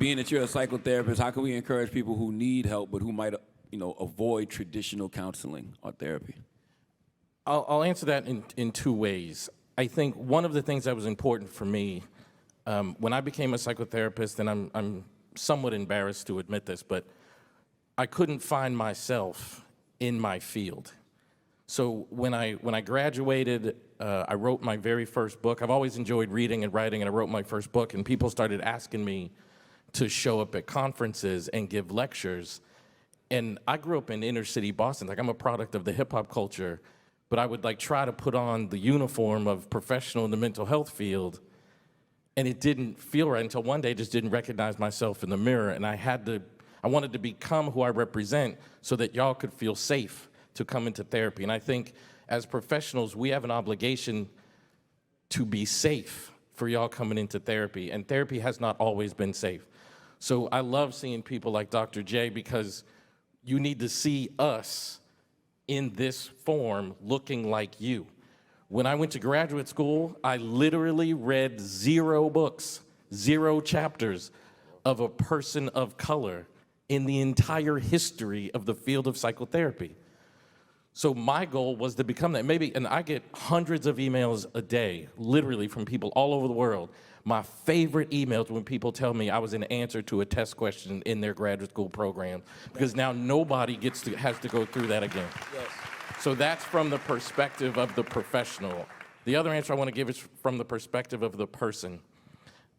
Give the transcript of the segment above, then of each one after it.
being that you're a psychotherapist, how can we encourage people who need help but who might, avoid traditional counseling or therapy? I'll answer that in two ways. I think one of the things that was important for me when I became a psychotherapist, and I'm somewhat embarrassed to admit this, but I couldn't find myself in my field. So when I graduated, I wrote my very first book. I've always enjoyed reading and writing, and I wrote my first book, and people started asking me to show up at conferences and give lectures. And I grew up in inner city Boston. Like, I'm a product of the hip hop culture, but I would try to put on the uniform of professional in the mental health field, and it didn't feel right until one day I just didn't recognize myself in the mirror, and I wanted to become who I represent so that y'all could feel safe to come into therapy. And I think as professionals, we have an obligation to be safe for y'all coming into therapy, and therapy has not always been safe. So I love seeing people like Dr. J, because you need to see us in this form looking like you. When I went to graduate school, I literally read 0 books, 0 chapters of a person of color in the entire history of the field of psychotherapy. So my goal was to become that. And I get hundreds of emails a day, literally, from people all over the world. My favorite emails when people tell me I was an answer to a test question in their graduate school program, because now nobody has to go through that again. Yes. So that's from the perspective of the professional. The other answer I want to give is from the perspective of the person.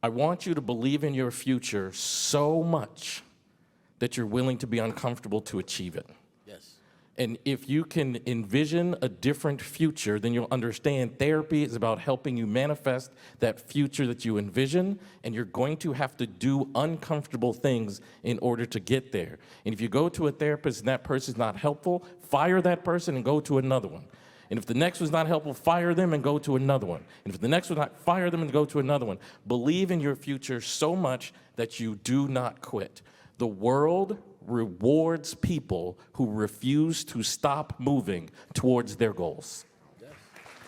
I want you to believe in your future so much that you're willing to be uncomfortable to achieve it. Yes. And if you can envision a different future, then you'll understand therapy is about helping you manifest that future that you envision, and you're going to have to do uncomfortable things in order to get there. And if you go to a therapist and that person's not helpful, fire that person and go to another one. And if the next one's not helpful, fire them and go to another one. And if the next one's not, fire them and go to another one. Believe in your future so much that you do not quit. The world rewards people who refuse to stop moving towards their goals.